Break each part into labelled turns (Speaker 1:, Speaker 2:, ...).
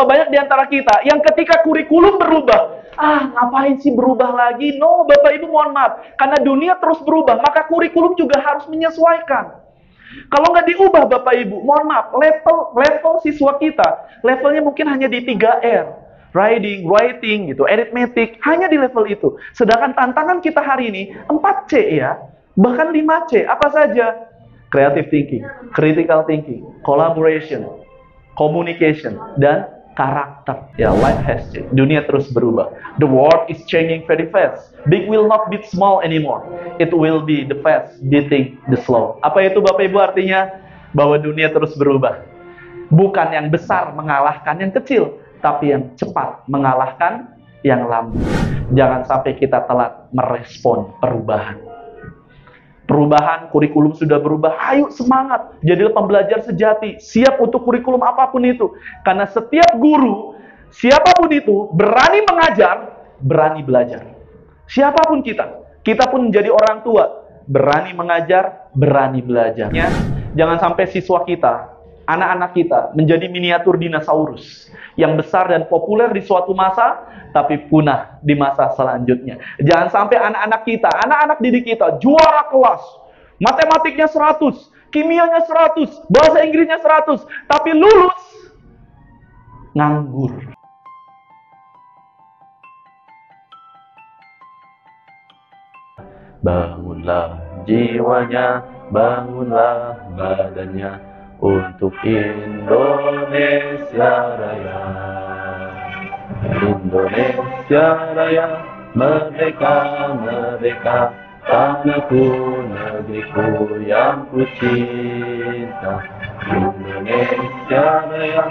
Speaker 1: So banyak di antara kita yang ketika kurikulum berubah, ngapain sih berubah lagi? No, Bapak Ibu mohon maaf. Karena dunia terus berubah, maka kurikulum juga harus menyesuaikan. Kalau nggak diubah Bapak Ibu, mohon maaf, level siswa kita, levelnya mungkin hanya di 3R. Reading, writing, gitu, arithmetic, hanya di level itu. Sedangkan tantangan kita hari ini, 4C ya, bahkan 5C, apa saja? Creative thinking, critical thinking, collaboration, communication, dan karakter. Ya, life has changed. Dunia terus berubah. The world is changing very fast. Big will not beat small anymore. It will be the fast beating the slow. Apa itu Bapak Ibu artinya? Bahwa dunia terus berubah. Bukan yang besar mengalahkan yang kecil, tapi yang cepat mengalahkan yang lambat. Jangan sampai kita telat merespon perubahan. Perubahan, kurikulum sudah berubah, ayo semangat, jadilah pembelajar sejati, siap untuk kurikulum apapun itu. Karena setiap guru, siapapun itu, berani mengajar, berani belajar. Siapapun kita pun menjadi orang tua, berani mengajar, berani belajar. Jangan sampai siswa kita, anak-anak kita, menjadi miniatur dinosaurus, yang besar dan populer di suatu masa, tapi punah di masa selanjutnya. Jangan sampai anak-anak kita, anak-anak didik kita, juara kelas, matematiknya 100, kimianya 100, bahasa Inggrisnya 100, tapi lulus nganggur. Bangunlah jiwanya, bangunlah badannya, untuk Indonesia Raya. Indonesia Raya, merdeka, merdeka, tanahku, negeriku yang ku cinta. Indonesia Raya,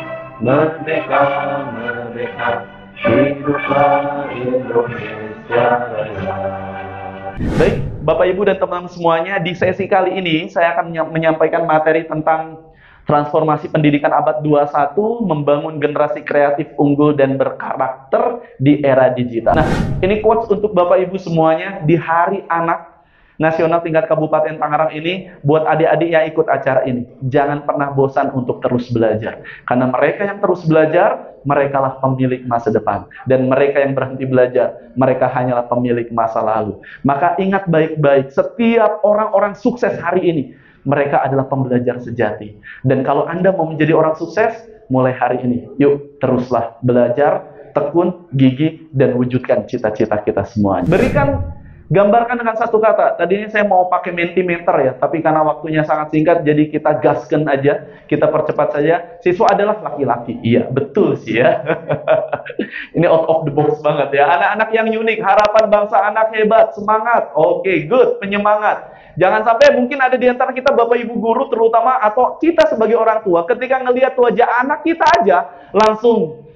Speaker 1: merdeka, merdeka, hiduplah Indonesia Raya. Baik, Bapak Ibu dan teman-teman semuanya, di sesi kali ini saya akan menyampaikan materi tentang transformasi pendidikan abad 21, membangun generasi kreatif, unggul, dan berkarakter di era digital. Nah, ini quotes untuk Bapak Ibu semuanya di Hari Anak Nasional tingkat Kabupaten Tangerang ini, buat adik-adik yang ikut acara ini. Jangan pernah bosan untuk terus belajar. Karena mereka yang terus belajar, merekalah pemilik masa depan. Dan mereka yang berhenti belajar, mereka hanyalah pemilik masa lalu. Maka ingat baik-baik, setiap orang-orang sukses hari ini, mereka adalah pembelajar sejati. Dan kalau Anda mau menjadi orang sukses, mulai hari ini, yuk teruslah belajar, tekun, gigih, dan wujudkan cita-cita kita semuanya. Gambarkan dengan satu kata. Tadinya saya mau pakai Mentimeter ya, tapi karena waktunya sangat singkat, jadi kita gaskan aja, kita percepat saja. Siswa adalah laki-laki. Iya, betul sih ya. Ini out of the box banget ya. Anak-anak yang unik, harapan bangsa anak hebat, semangat. Oke, good, penyemangat. Jangan sampai mungkin ada di antara kita Bapak Ibu guru terutama, atau kita sebagai orang tua, ketika ngelihat wajah anak kita aja, langsung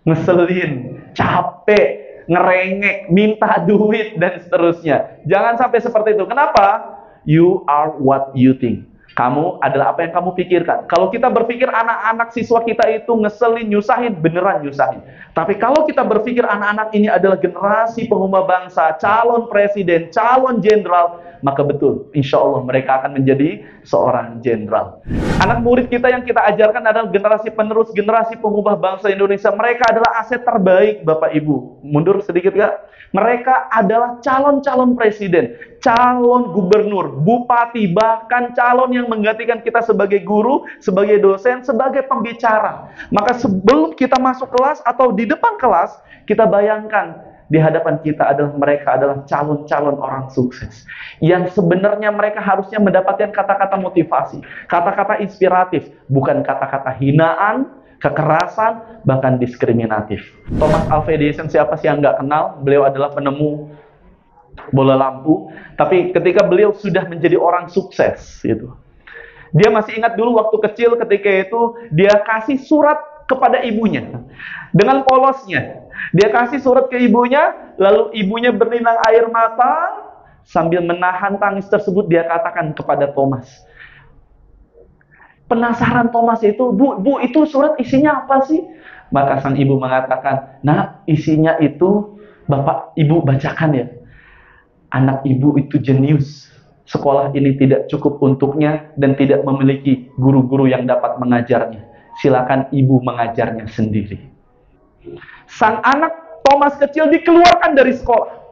Speaker 1: ngeselin, capek, ngerengek, minta duit, dan seterusnya. Jangan sampai seperti itu. Kenapa? You are what you think. Kamu adalah apa yang kamu pikirkan. Kalau kita berpikir anak-anak siswa kita itu ngeselin, nyusahin, beneran nyusahin. Tapi kalau kita berpikir anak-anak ini adalah generasi pengubah bangsa, calon presiden, calon jenderal, maka betul, insya Allah mereka akan menjadi seorang jenderal. Anak murid kita yang kita ajarkan adalah generasi penerus, generasi pengubah bangsa Indonesia. Mereka adalah aset terbaik, Bapak Ibu. Mundur sedikit gak? Mereka adalah calon-calon presiden, calon gubernur, bupati, bahkan calon yang menggantikan kita sebagai guru, sebagai dosen, sebagai pembicara. Maka sebelum kita masuk kelas atau di depan kelas, kita bayangkan di hadapan kita mereka adalah calon-calon orang sukses. Yang sebenarnya mereka harusnya mendapatkan kata-kata motivasi, kata-kata inspiratif, bukan kata-kata hinaan, kekerasan, bahkan diskriminatif. Thomas Alva Edison, siapa sih yang nggak kenal? Beliau adalah penemu bola lampu. Tapi ketika beliau sudah menjadi orang sukses, gitu, dia masih ingat dulu waktu kecil ketika itu dia kasih surat kepada ibunya dengan polosnya. Dia kasih surat ke ibunya, lalu ibunya berlinang air mata sambil menahan tangis tersebut. Dia katakan kepada Thomas. Penasaran Thomas itu, Bu, itu surat isinya apa sih? Maka sang ibu mengatakan, nah isinya itu Bapak Ibu bacakan ya. Anak ibu itu jenius. Sekolah ini tidak cukup untuknya dan tidak memiliki guru-guru yang dapat mengajarnya. silakan ibu mengajarnya sendiri. Sang anak Thomas kecil dikeluarkan dari sekolah.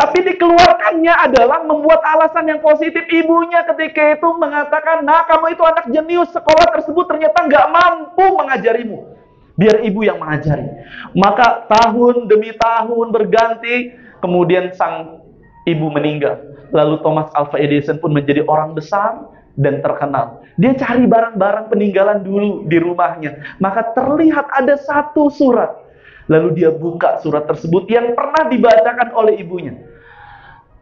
Speaker 1: Tapi dikeluarkannya adalah membuat alasan yang positif. Ibunya ketika itu mengatakan, nah kamu itu anak jenius, sekolah tersebut ternyata nggak mampu mengajarimu. Biar ibu yang mengajari. Maka tahun demi tahun berganti, kemudian sang ibu meninggal. Lalu Thomas Alva Edison pun menjadi orang besar dan terkenal. Dia cari barang-barang peninggalan dulu di rumahnya. Maka terlihat ada satu surat. Lalu dia buka surat tersebut yang pernah dibacakan oleh ibunya.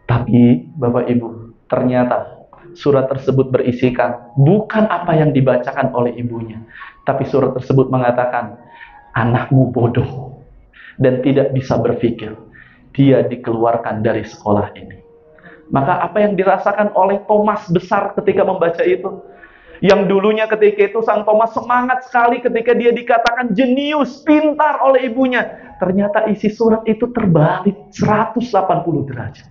Speaker 1: Tapi Bapak Ibu, ternyata surat tersebut berisikan bukan apa yang dibacakan oleh ibunya. Tapi surat tersebut mengatakan, anakmu bodoh dan tidak bisa berpikir. Dia dikeluarkan dari sekolah ini. Maka apa yang dirasakan oleh Thomas besar ketika membaca itu? Yang dulunya ketika itu sang Thomas semangat sekali ketika dia dikatakan jenius, pintar oleh ibunya. Ternyata isi surat itu terbalik 180 derajat.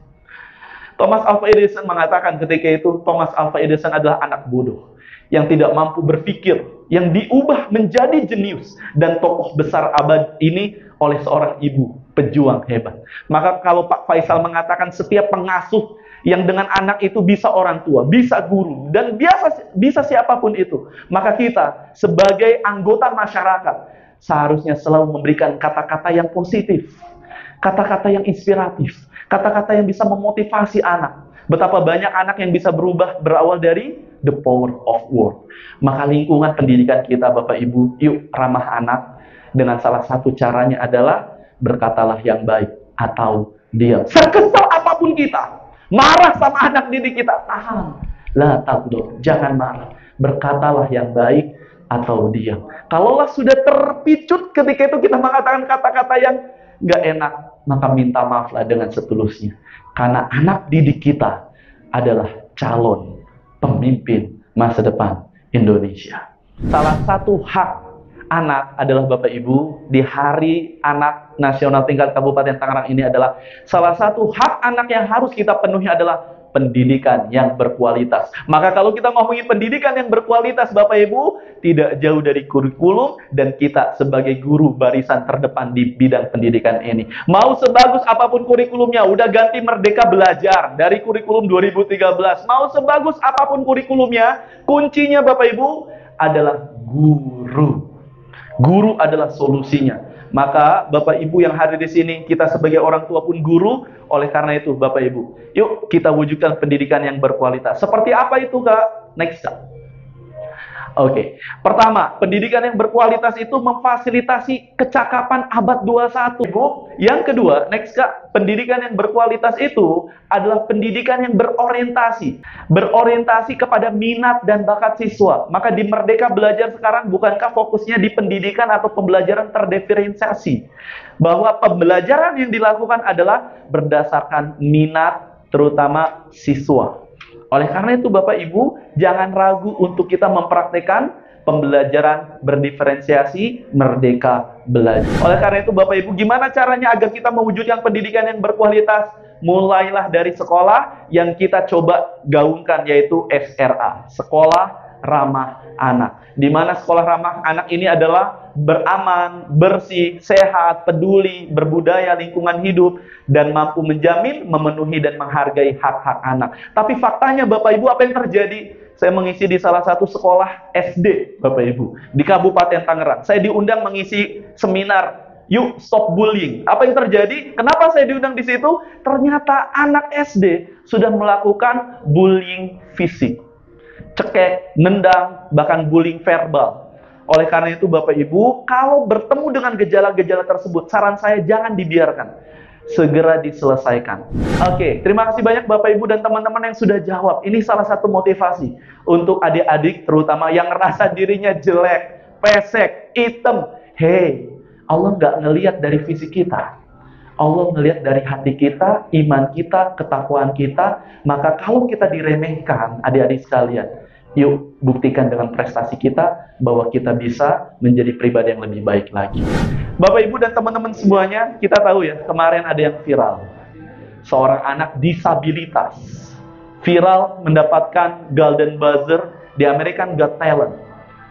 Speaker 1: Thomas Alva Edison mengatakan ketika itu, Thomas Alva Edison adalah anak bodoh yang tidak mampu berpikir, yang diubah menjadi jenius dan tokoh besar abad ini oleh seorang ibu pejuang hebat. Maka kalau Pak Faisal mengatakan setiap pengasuh yang dengan anak itu bisa orang tua, bisa guru, dan bisa siapapun itu, maka kita sebagai anggota masyarakat seharusnya selalu memberikan kata-kata yang positif, kata-kata yang inspiratif, kata-kata yang bisa memotivasi anak. Betapa banyak anak yang bisa berubah berawal dari the power of word. Maka lingkungan pendidikan kita Bapak Ibu, yuk ramah anak. Dengan salah satu caranya adalah berkatalah yang baik atau diam. Sekesal apapun kita, marah sama anak didik kita, tahan. La taqdur, jangan marah. Berkatalah yang baik atau diam. Kalaulah sudah terpicut ketika itu kita mengatakan kata-kata yang nggak enak, maka minta maaflah dengan setulusnya. Karena anak didik kita adalah calon pemimpin masa depan Indonesia. Salah satu hak anak adalah Bapak Ibu, di Hari Anak Nasional tingkat Kabupaten Tangerang ini adalah salah satu hak anak yang harus kita penuhi adalah pendidikan yang berkualitas. Maka kalau kita ngomongin pendidikan yang berkualitas Bapak Ibu, tidak jauh dari kurikulum, dan kita sebagai guru barisan terdepan di bidang pendidikan ini. Mau sebagus apapun kurikulumnya, udah ganti Merdeka Belajar dari kurikulum 2013. Mau sebagus apapun kurikulumnya, kuncinya Bapak Ibu adalah guru. Guru adalah solusinya. Maka Bapak Ibu yang hadir di sini, kita sebagai orang tua pun guru. Oleh karena itu Bapak Ibu, yuk kita wujudkan pendidikan yang berkualitas. Seperti apa itu Kak? Next Kak. Oke. Pertama, pendidikan yang berkualitas itu memfasilitasi kecakapan abad 21. Ibu. Yang kedua, next Kak, pendidikan yang berkualitas itu adalah pendidikan yang berorientasi. Berorientasi kepada minat dan bakat siswa. Maka di Merdeka Belajar sekarang bukankah fokusnya di pendidikan atau pembelajaran terdiferensiasi? Bahwa pembelajaran yang dilakukan adalah berdasarkan minat terutama siswa. Oleh karena itu Bapak Ibu, jangan ragu untuk kita mempraktekkan pembelajaran berdiferensiasi Merdeka Belajar. Oleh karena itu Bapak Ibu, gimana caranya agar kita mewujudkan pendidikan yang berkualitas? Mulailah dari sekolah yang kita coba gaungkan, yaitu SRA, Sekolah Ramah Anak. Di mana sekolah ramah anak ini adalah beraman, bersih, sehat, peduli, berbudaya, lingkungan hidup, dan mampu menjamin, memenuhi, dan menghargai hak-hak anak. Tapi faktanya Bapak Ibu, apa yang terjadi? Saya mengisi di salah satu sekolah SD Bapak Ibu di Kabupaten Tangerang. Saya diundang mengisi seminar Yuk Stop Bullying. Apa yang terjadi? Kenapa saya diundang di situ? Ternyata anak SD sudah melakukan bullying fisik, cekek, nendang, bahkan bullying verbal. Oleh karena itu Bapak Ibu, kalau bertemu dengan gejala-gejala tersebut, saran saya jangan dibiarkan, segera diselesaikan. Oke, terima kasih banyak Bapak Ibu dan teman-teman yang sudah jawab. Ini salah satu motivasi untuk adik-adik terutama yang ngerasa dirinya jelek, pesek, hitam. Hey, Allah nggak ngelihat dari fisik kita. Allah melihat dari hati kita, iman kita, ketakwaan kita. Maka kalau kita diremehkan, adik-adik sekalian, yuk buktikan dengan prestasi kita bahwa kita bisa menjadi pribadi yang lebih baik lagi. Bapak Ibu dan teman-teman semuanya, kita tahu ya, kemarin ada yang viral. Seorang anak disabilitas viral mendapatkan Golden Buzzer di American Got Talent.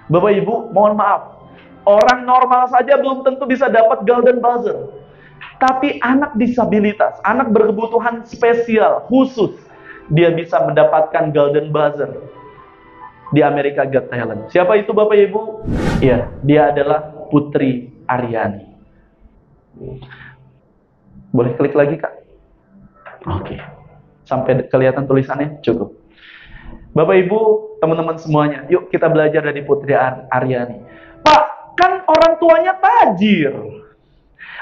Speaker 1: Bapak Ibu, mohon maaf. Orang normal saja belum tentu bisa dapat golden buzzer. Tapi anak disabilitas, anak berkebutuhan spesial, khusus, dia bisa mendapatkan golden buzzer di America Got Talent. Siapa itu Bapak Ibu? Ya, dia adalah Putri Aryani. Boleh klik lagi, Kak? Oke. Sampai kelihatan tulisannya? Cukup. Bapak Ibu, teman-teman semuanya, yuk kita belajar dari Putri Aryani. Pak, kan orang tuanya tajir.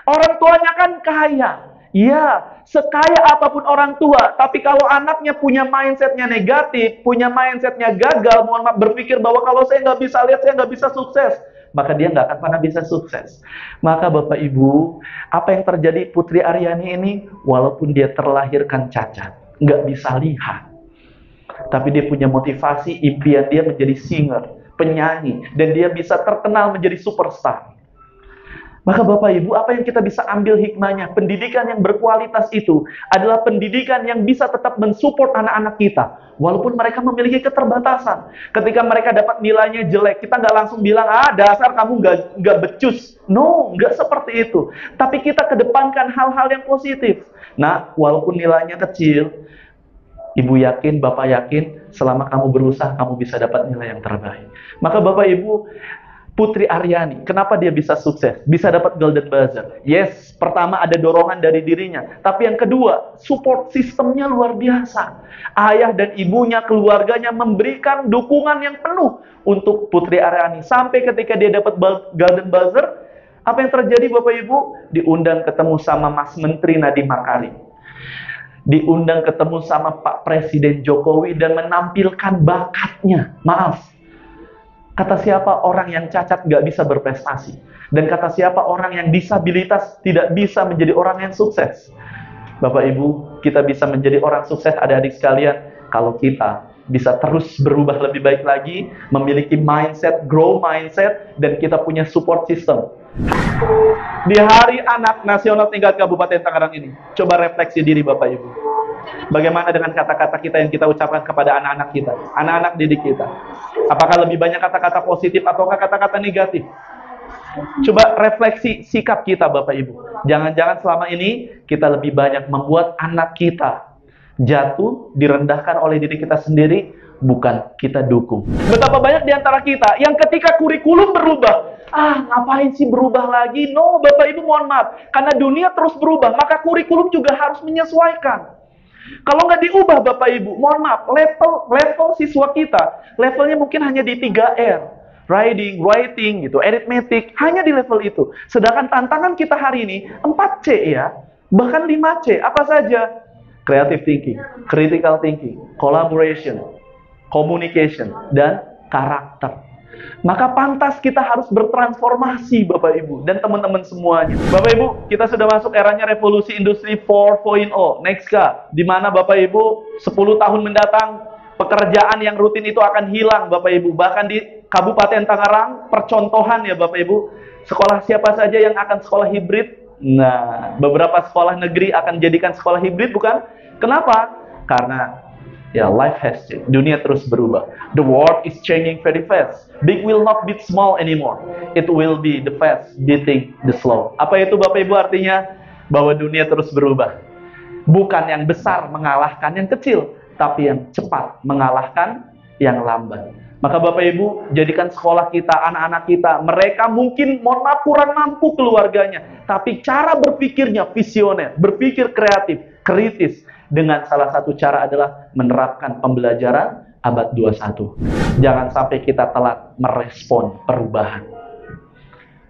Speaker 1: Orang tuanya kan kaya. Ya, sekaya apapun orang tua, tapi kalau anaknya punya mindsetnya negatif, punya mindsetnya gagal, mohon maaf, berpikir bahwa kalau saya nggak bisa lihat, saya nggak bisa sukses, maka dia nggak akan pernah bisa sukses. Maka Bapak Ibu, apa yang terjadi Putri Aryani ini, walaupun dia terlahirkan cacat, nggak bisa lihat, tapi dia punya motivasi, impian dia menjadi singer, penyanyi, dan dia bisa terkenal menjadi superstar. Maka Bapak Ibu, apa yang kita bisa ambil hikmahnya? Pendidikan yang berkualitas itu adalah pendidikan yang bisa tetap mensupport anak-anak kita. Walaupun mereka memiliki keterbatasan. Ketika mereka dapat nilainya jelek, kita nggak langsung bilang, dasar kamu nggak becus. No, nggak seperti itu. Tapi kita kedepankan hal-hal yang positif. Nah, walaupun nilainya kecil, Ibu yakin, Bapak yakin, selama kamu berusaha, kamu bisa dapat nilai yang terbaik. Maka Bapak Ibu, Putri Aryani, kenapa dia bisa sukses? Bisa dapat golden buzzer? Yes, pertama ada dorongan dari dirinya. Tapi yang kedua, support sistemnya luar biasa. Ayah dan ibunya, keluarganya memberikan dukungan yang penuh untuk Putri Aryani. Sampai ketika dia dapat golden buzzer, apa yang terjadi Bapak Ibu? Diundang ketemu sama Mas Menteri Nadiem Makarim. Diundang ketemu sama Pak Presiden Jokowi dan menampilkan bakatnya. Maaf. Kata siapa orang yang cacat nggak bisa berprestasi? Dan kata siapa orang yang disabilitas tidak bisa menjadi orang yang sukses? Bapak Ibu, kita bisa menjadi orang sukses, adik-adik sekalian, kalau kita bisa terus berubah lebih baik lagi, memiliki mindset, grow mindset, dan kita punya support system. Di Hari Anak Nasional tingkat Kabupaten Tangerang ini, coba refleksi diri Bapak Ibu. Bagaimana dengan kata-kata kita yang kita ucapkan kepada anak-anak kita, anak-anak didik kita? Apakah lebih banyak kata-kata positif atau kata-kata negatif? Coba refleksi sikap kita Bapak Ibu. Jangan-jangan selama ini kita lebih banyak membuat anak kita jatuh, direndahkan oleh diri kita sendiri, bukan kita dukung. Betapa banyak di antara kita yang ketika kurikulum berubah, ngapain sih berubah lagi? No, Bapak Ibu mohon maaf. Karena dunia terus berubah, maka kurikulum juga harus menyesuaikan. Kalau nggak diubah Bapak Ibu, mohon maaf, level siswa kita, levelnya mungkin hanya di 3R. Reading, writing, gitu, arithmetic, hanya di level itu. Sedangkan tantangan kita hari ini, 4C ya, bahkan 5C, apa saja? Creative thinking, critical thinking, collaboration, communication, dan karakter. Maka pantas kita harus bertransformasi Bapak Ibu dan teman-teman semuanya. Bapak Ibu, kita sudah masuk eranya revolusi industri 4.0. Next Kak, di mana Bapak Ibu 10 tahun mendatang pekerjaan yang rutin itu akan hilang Bapak Ibu. Bahkan di Kabupaten Tangerang, percontohan ya Bapak Ibu, sekolah siapa saja yang akan sekolah hibrid? Nah, beberapa sekolah negeri akan jadikan sekolah hibrid, bukan? Kenapa? Karena ya, life has changed. Dunia terus berubah. The world is changing very fast. Big will not beat small anymore. It will be the fast beating the slow. Apa itu Bapak Ibu artinya? Bahwa dunia terus berubah. Bukan yang besar mengalahkan yang kecil, tapi yang cepat mengalahkan yang lambat. Maka Bapak Ibu, jadikan sekolah kita, anak-anak kita, mereka mungkin mohon maaf kurang mampu keluarganya, tapi cara berpikirnya visioner, berpikir kreatif, kritis. Dengan salah satu cara adalah menerapkan pembelajaran abad 21. Jangan sampai kita telat merespon perubahan.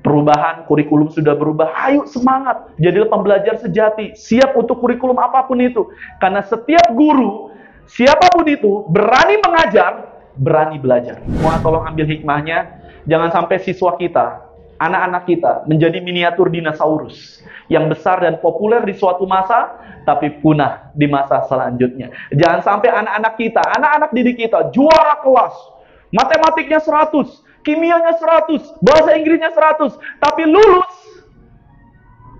Speaker 1: Perubahan, kurikulum sudah berubah. Ayo semangat, jadilah pembelajar sejati. Siap untuk kurikulum apapun itu. Karena setiap guru, siapapun itu, berani mengajar, berani belajar. Mau tolong ambil hikmahnya. Jangan sampai siswa kita, anak-anak kita, menjadi miniatur dinosaurus. Yang besar dan populer di suatu masa, tapi punah di masa selanjutnya. Jangan sampai anak-anak kita, anak-anak didik kita, juara kelas, matematiknya 100, kimianya 100, bahasa Inggrisnya 100, tapi lulus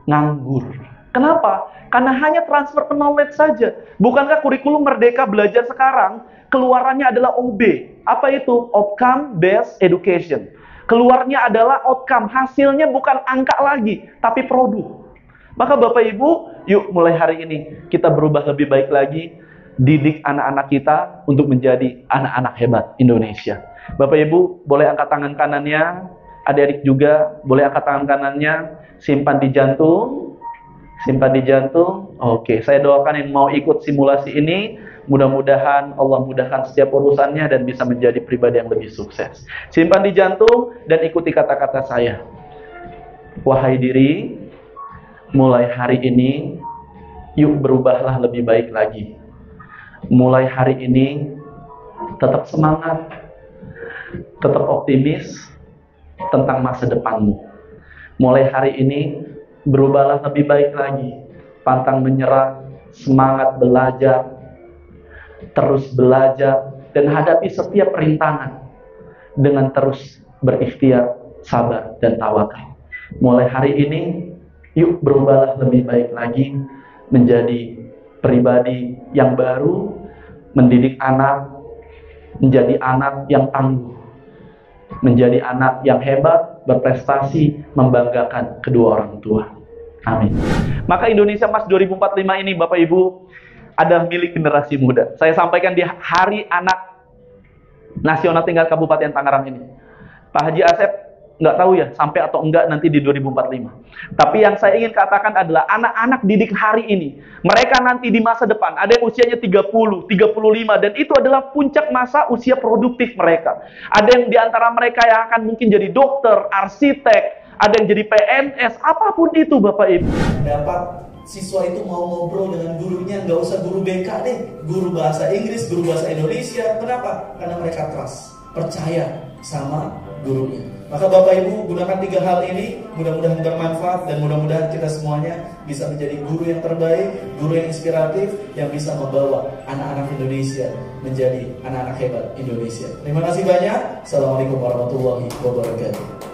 Speaker 1: nganggur. Kenapa? Karena hanya transfer knowledge saja. Bukankah kurikulum Merdeka Belajar sekarang keluarannya adalah OB? Apa itu? Outcome Based Education. Keluarnya adalah outcome, hasilnya bukan angka lagi, tapi produk. Maka Bapak Ibu, yuk mulai hari ini kita berubah lebih baik lagi, didik anak-anak kita untuk menjadi anak-anak hebat Indonesia. Bapak Ibu, boleh angkat tangan kanannya, adik-adik juga boleh angkat tangan kanannya, simpan di jantung. Simpan di jantung. Oke, saya doakan yang mau ikut simulasi ini, mudah-mudahan Allah mudahkan setiap urusannya dan bisa menjadi pribadi yang lebih sukses. Simpan di jantung dan ikuti kata-kata saya. Wahai diri, mulai hari ini, yuk berubahlah lebih baik lagi. Mulai hari ini, tetap semangat, tetap optimis tentang masa depanmu. Mulai hari ini, berubahlah lebih baik lagi, pantang menyerah, semangat belajar, terus belajar, dan hadapi setiap rintangan dengan terus berikhtiar, sabar, dan tawakal. Mulai hari ini, yuk berubahlah lebih baik lagi, menjadi pribadi yang baru, mendidik anak, menjadi anak yang tangguh, menjadi anak yang hebat, berprestasi, membanggakan kedua orang tua. Amin. Maka Indonesia Emas 2045 ini Bapak Ibu adalah milik generasi muda. Saya sampaikan di Hari Anak Nasional tingkat Kabupaten Tangerang ini. Pak Haji Asep nggak tahu ya sampai atau enggak nanti di 2045. Tapi yang saya ingin katakan adalah anak-anak didik hari ini, mereka nanti di masa depan ada yang usianya 30, 35 dan itu adalah puncak masa usia produktif mereka. Ada yang di antara mereka yang akan mungkin jadi dokter, arsitek, ada yang jadi PNS, apapun itu Bapak Ibu.
Speaker 2: Dapat siswa itu mau ngobrol dengan gurunya, nggak usah guru BK deh, guru bahasa Inggris, guru bahasa Indonesia. Kenapa? Karena mereka trust, percaya sama gurunya. Maka Bapak Ibu gunakan 3 hal ini, mudah-mudahan bermanfaat dan mudah-mudahan kita semuanya bisa menjadi guru yang terbaik, guru yang inspiratif, yang bisa membawa anak-anak Indonesia menjadi anak-anak hebat Indonesia. Terima kasih banyak. Assalamualaikum warahmatullahi wabarakatuh.